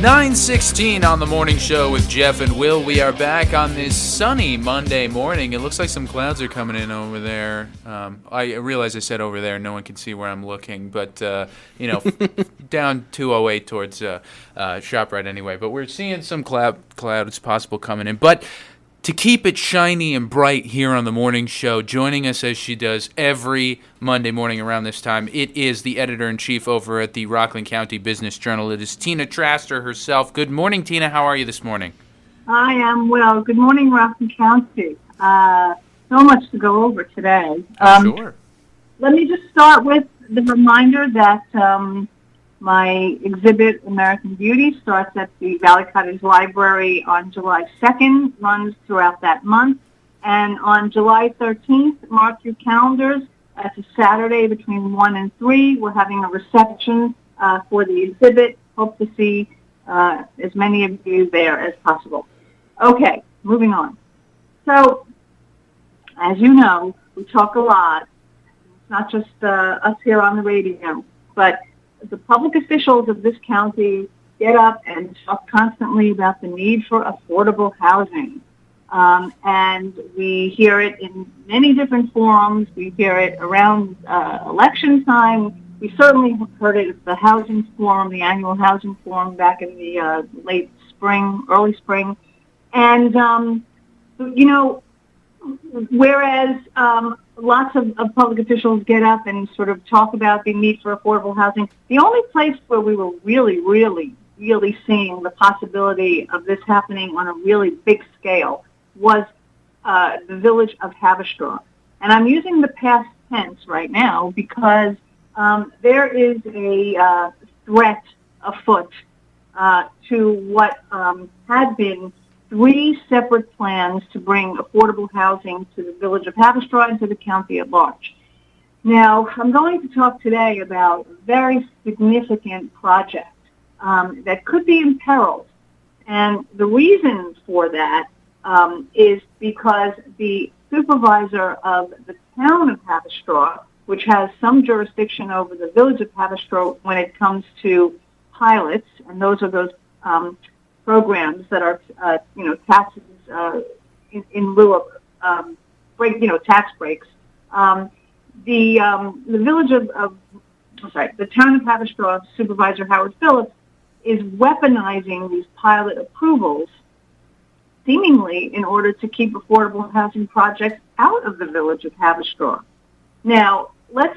9:16 on the morning show with Jeff and Will. We are back on this sunny Monday morning. It looks like some clouds are coming in over there. I realize I said over there. No one can see where I'm looking, but down 208 towards ShopRite anyway. But we're seeing some clouds possible coming in. But to keep it shiny and bright here on the morning show, joining us as she does every Monday morning around this time, it is the editor-in-chief over at the Rockland County Business Journal. It is Tina Traster herself. Good morning, Tina. How are you this morning? I am well. Good morning, Rockland County. So much to go over today. Sure. Let me just start with the reminder that my exhibit, American Beauty, starts at the Valley Cottage Library on July 2nd, runs throughout that month. And on July 13th, mark your calendars, it's a Saturday between 1 and 3. We're having a reception for the exhibit. Hope to see as many of you there as possible. Okay, moving on. So, as you know, we talk a lot. It's not just us here on the radio, but the public officials of this county get up and talk constantly about the need for affordable housing. And we hear it in many different forums. We hear it around election time. We certainly have heard it at the housing forum, the annual housing forum back in the late spring, early spring. And, whereas lots of public officials get up and sort of talk about the need for affordable housing, the only place where we were really seeing the possibility of this happening on a really big scale was the village of Haverstraw. And I'm using the past tense right now because there is a threat afoot to what had been 3 separate plans to bring affordable housing to the village of Haverstraw and to the county at large. Now, I'm going to talk today about a very significant project that could be imperiled. And the reason for that is because the supervisor of the town of Haverstraw, which has some jurisdiction over the village of Haverstraw when it comes to pilots, and those are those programs that are, taxes in lieu of tax breaks. The village the town of Haverstraw Supervisor Howard Phillips is weaponizing these pilot approvals, seemingly in order to keep affordable housing projects out of the village of Haverstraw. Now, let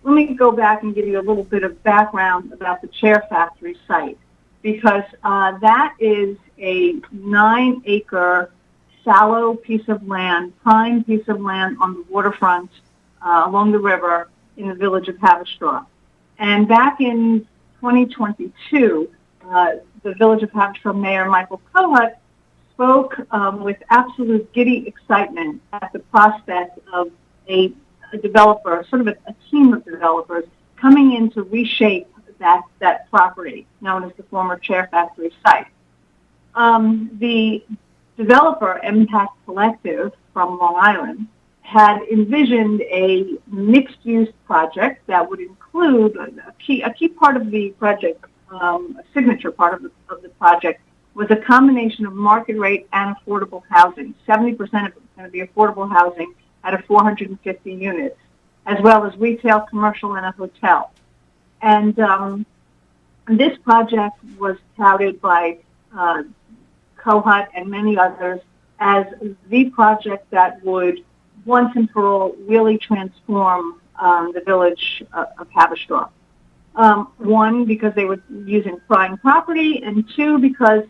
me go back and give you a little bit of background about the Chair Factory site, because that is a 9-acre shallow piece of land, prime piece of land on the waterfront along the river in the village of Haverstraw. And back in 2022, the village of Haverstraw Mayor Michael Kohut spoke with absolute giddy excitement at the prospect of a developer, sort of a team of developers, coming in to reshape that property, known as the former Chair Factory site. The developer, Impact Collective from Long Island, had envisioned a mixed-use project that would include a key part of the project, a signature part of the project, was a combination of market rate and affordable housing. 70% of it was going to be affordable housing out of 450 units, as well as retail, commercial, and a hotel. And this project was touted by Kohut and many others as the project that would, once and for all, really transform the village of Haverstraw. One, because they were using prime property, and 2, because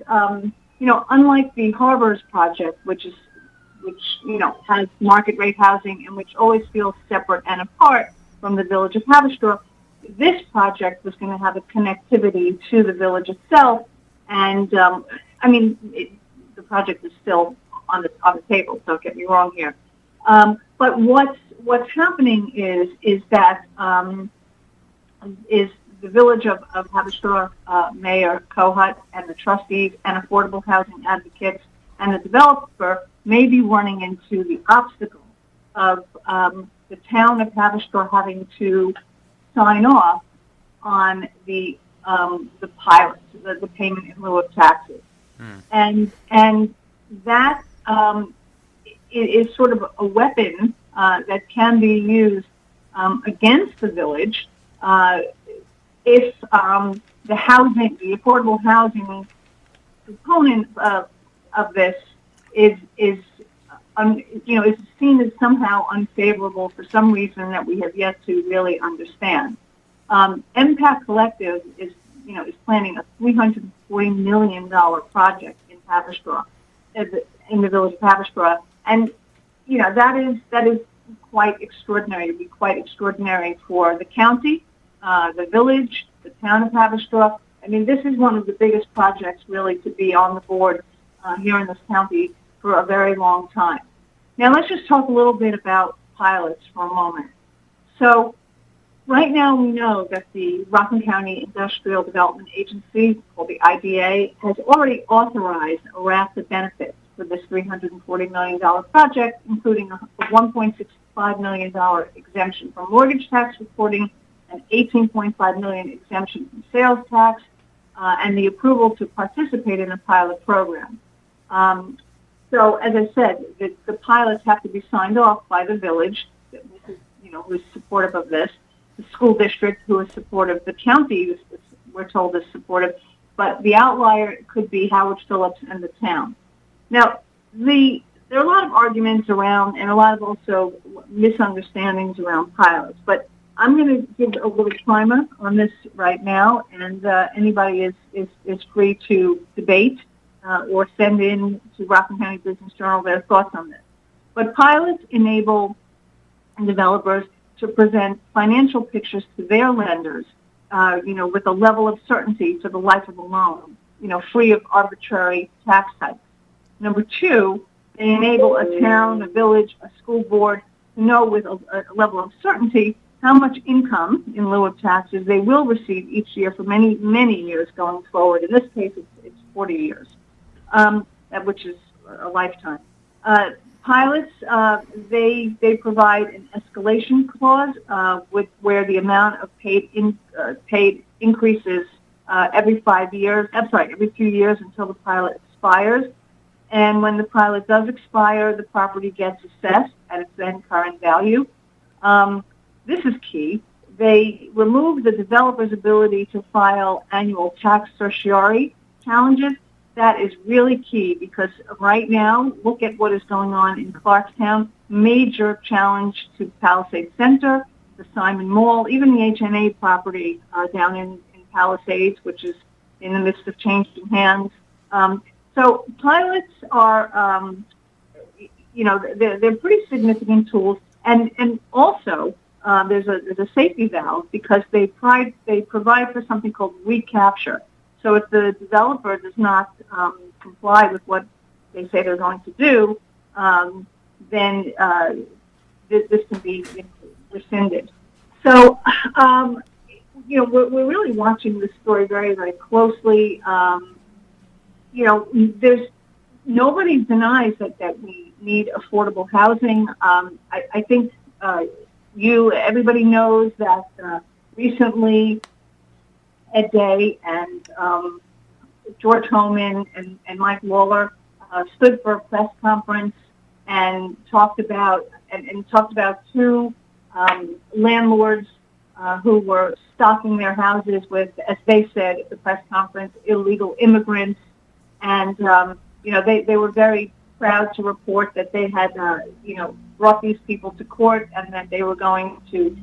unlike the Harbors project, which has market rate housing and which always feels separate and apart from the village of Haverstraw, this project was going to have a connectivity to the village itself, and the project is still on the table. Don't get me wrong here. But what's happening is that the village of Haverstraw Mayor Kohut and the trustees and affordable housing advocates and the developer may be running into the obstacle of the town of Haverstraw having to sign off on the the pilot, the payment in lieu of taxes. And that is sort of a weapon that can be used against the village if the housing, the affordable housing component of this is is seen as somehow unfavorable for some reason that we have yet to really understand. MPAC Collective is planning a $340 million project in Haverstraw, in the village of Haverstraw, and that is quite extraordinary. It would be quite extraordinary for the county, the village, the town of Haverstraw. I mean, this is one of the biggest projects really to be on the board here in this county for a very long time. Now, let's just talk a little bit about pilots for a moment. So, right now we know that the Rockland County Industrial Development Agency, called the IDA, has already authorized a raft of benefits for this $340 million project, including a $1.65 million exemption from mortgage tax reporting, an $18.5 million exemption from sales tax, and the approval to participate in a pilot program. So, as I said, the pilots have to be signed off by the village, who is supportive of this, the school district, who is supportive, the county, we're told, is supportive, but the outlier could be Howard Phillips and the town. Now, there are a lot of arguments around and a lot of also misunderstandings around pilots, but I'm going to give a little primer on this right now, and anybody is free to debate or send in to Rockland County Business Journal their thoughts on this. But pilots enable developers to present financial pictures to their lenders, with a level of certainty for the life of the loan, free of arbitrary tax hikes. Number two, they enable a town, a village, a school board to know with a level of certainty how much income in lieu of taxes they will receive each year for many, many years going forward. In this case, it's 40 years, which is a lifetime. Pilots, they provide an escalation clause where the amount of paid increases every 5 years. Every few years until the pilot expires. And when the pilot does expire, the property gets assessed at its then current value. This is key. They remove the developer's ability to file annual tax certiorari challenges. That is really key because right now, look at what is going on in Clarkstown. Major challenge to Palisades Center, the Simon Mall, even the HNA property down in Palisades, which is in the midst of changing hands. So pilots are, they're pretty significant tools, and also there's a safety valve because they provide for something called recapture. So if the developer does not comply with what they say they're going to do, then this can be rescinded. So, we're really watching this story very, very closely. There's nobody denies that we need affordable housing. I think everybody knows that recently Ed Day and George Homan and Mike Lawler stood for a press conference and talked about two landlords who were stocking their houses with, as they said at the press conference, illegal immigrants, and they were very proud to report that they had brought these people to court and that they were going to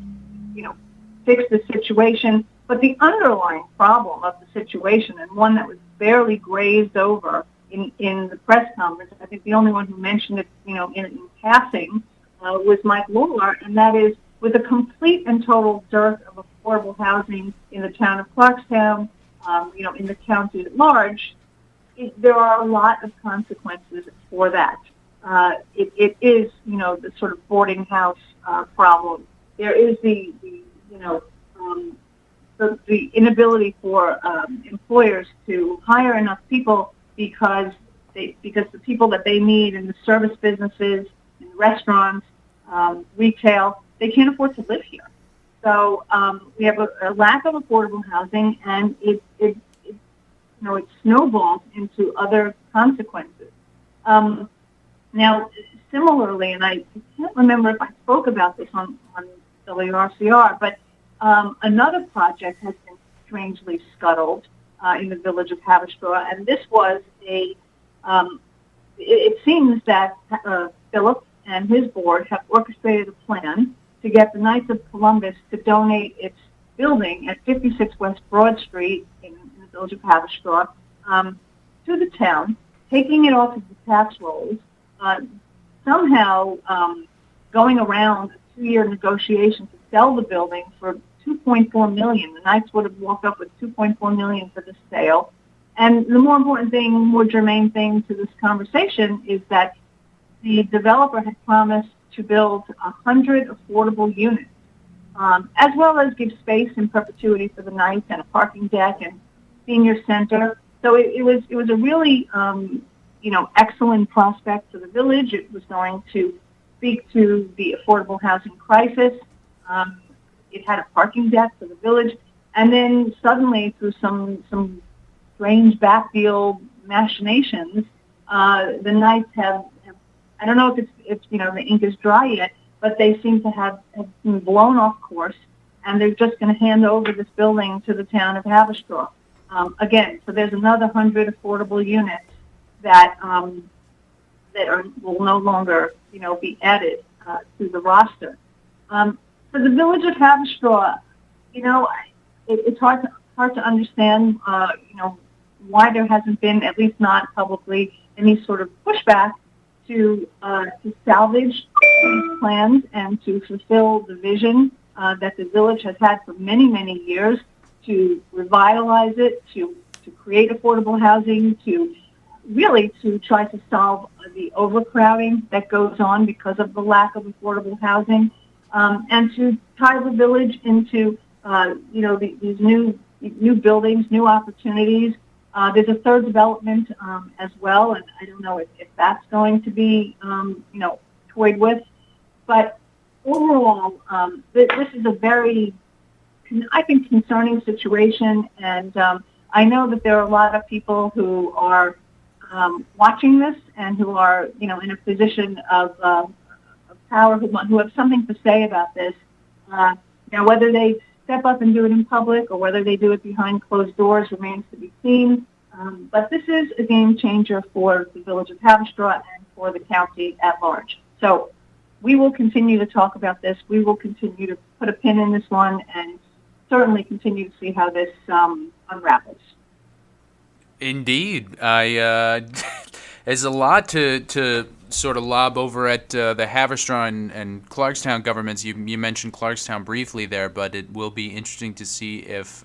fix the situation. But the underlying problem of the situation, and one that was barely grazed over in the press conference, I think the only one who mentioned it, in passing, was Mike Lawler, and that is with a complete and total dearth of affordable housing in the town of Clarkstown, in the county at large, there are a lot of consequences for that. It is, the sort of boarding house problem. There is the inability for employers to hire enough people because the people that they need in the service businesses, in restaurants, retail, they can't afford to live here. So we have a lack of affordable housing, and it snowballs into other consequences. Now, similarly, and I can't remember if I spoke about this on WRCR, but another project has been strangely scuttled in the village of Haverstraw, and this was it seems that Philip and his board have orchestrated a plan to get the Knights of Columbus to donate its building at 56 West Broad Street in the village of Haverstraw to the town, taking it off of the tax rolls, somehow going around a 2-year negotiation to sell the building for $2.4 million. The Knights would have walked up with $2.4 million for the sale. And the more important thing, more germane thing to this conversation is that the developer had promised to build 100 affordable units, as well as give space in perpetuity for the Knights and a parking deck and senior center. So it was a really excellent prospect for the village. It was going to speak to the affordable housing crisis. It had a parking deck for the village, and then suddenly, through some strange backfield machinations, the Knights have I don't know if the ink is dry yet, but they seem to have been blown off course, and they're just going to hand over this building to the town of Haverstraw. Again, so there's another 100 affordable units that will no longer be added to the roster. For the village of Haverstraw, it's hard to understand why there hasn't been, at least not publicly, any sort of pushback to salvage these plans and to fulfill the vision that the village has had for many, many years, to revitalize it, to create affordable housing, to try to solve the overcrowding that goes on because of the lack of affordable housing, and to tie the village into these new buildings, new opportunities. There's a third development as well, and I don't know if that's going to be toyed with. But overall, this is a very, I think, concerning situation, and I know that there are a lot of people who are watching this and who are in a position of power, who have something to say about this. Whether they step up and do it in public or whether they do it behind closed doors remains to be seen. But this is a game changer for the village of Haverstraw and for the county at large. So we will continue to talk about this. We will continue to put a pin in this one and certainly continue to see how this unravels. Indeed. There's a lot to sort of lob over at the Haverstraw and Clarkstown governments. You mentioned Clarkstown briefly there, but it will be interesting to see if,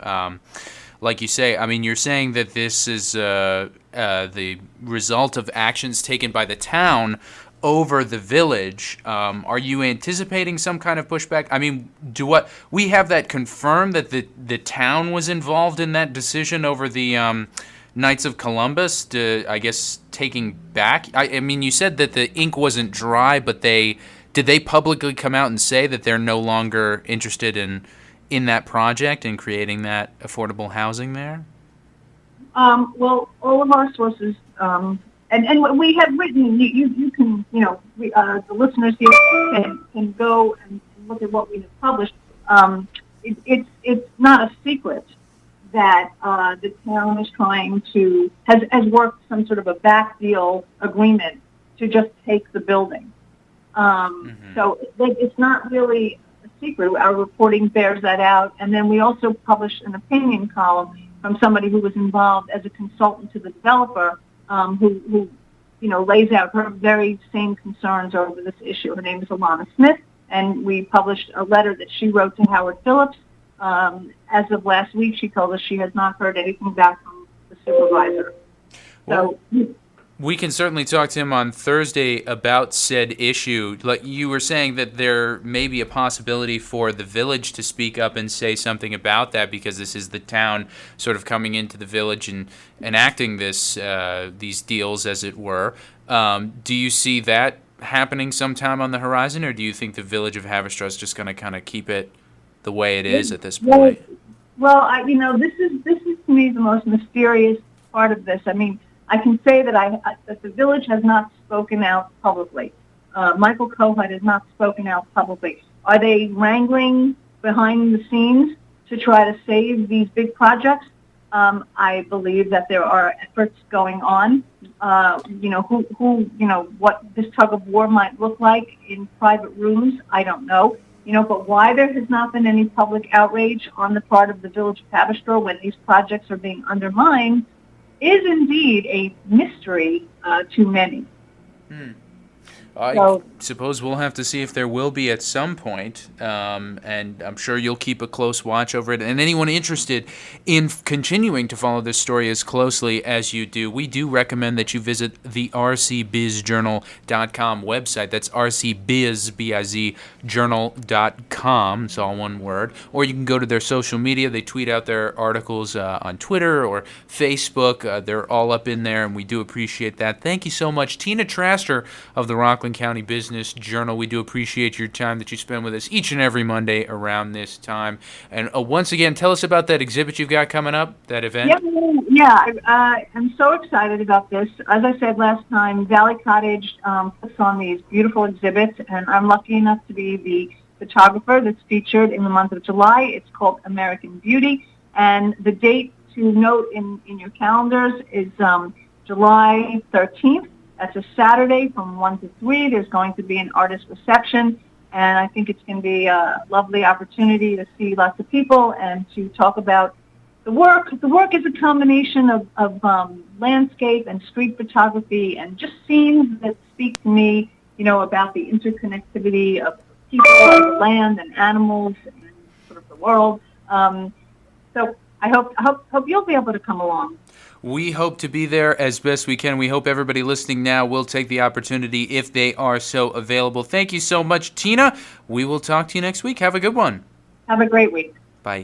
like you say, I mean, you're saying that this is the result of actions taken by the town over the village. Are you anticipating some kind of pushback? I mean, we have that confirmed that the town was involved in that decision over the Knights of Columbus, taking back? I mean, you said that the ink wasn't dry, but did they publicly come out and say that they're no longer interested in that project and creating that affordable housing there? Well, all of our sources, and we have written. You can the listeners here can go and look at what we have published. It's not a secret that the town is trying has worked some sort of a back deal agreement to just take the building. So it's not really a secret. Our reporting bears that out. And then we also published an opinion column from somebody who was involved as a consultant to the developer, who lays out her very same concerns over this issue. Her name is Alana Smith, and we published a letter that she wrote to Howard Phillips. As of last week, she told us she has not heard anything back from the supervisor. Well, we can certainly talk to him on Thursday about said issue. Like you were saying, that there may be a possibility for the village to speak up and say something about that, because this is the town sort of coming into the village and enacting these deals, as it were. Do you see that happening sometime on the horizon, or do you think the village of Haverstraw is just going to kind of keep it the way it is at this Well, point. this is to me the most mysterious part of this. I mean, I can say that the village has not spoken out publicly. Michael Kohut has not spoken out publicly. Are they wrangling behind the scenes to try to save these big projects? I believe that there are efforts going on. What this tug of war might look like in private rooms, I don't know. But why there has not been any public outrage on the part of the village of Haverstraw when these projects are being undermined is indeed a mystery to many. I suppose we'll have to see if there will be at some point, and I'm sure you'll keep a close watch over it. And anyone interested in continuing to follow this story as closely as you do, we do recommend that you visit the rcbizjournal.com website. That's rcbiz, B-I-Z, journal.com. It's all one word. Or you can go to their social media. They tweet out their articles on Twitter or Facebook. They're all up in there, and we do appreciate that. Thank you so much. Tina Traster of the Rockland County Business Journal, we do appreciate your time that you spend with us each and every Monday around this time. And once again, tell us about that exhibit you've got coming up, that event. I'm so excited about this. As I said last time, Valley Cottage puts on these beautiful exhibits, and I'm lucky enough to be the photographer that's featured in the month of July. It's called American Beauty, and the date to note in your calendars is July 13th. That's a Saturday from 1 to 3. There's going to be an artist reception, and I think it's going to be a lovely opportunity to see lots of people and to talk about the work. The work is a combination of landscape and street photography and just scenes that speak to me, about the interconnectivity of people, and land, and animals, and sort of the world. So I hope you'll be able to come along. We hope to be there as best we can. We hope everybody listening now will take the opportunity if they are so available. Thank you so much, Tina. We will talk to you next week. Have a good one. Have a great week.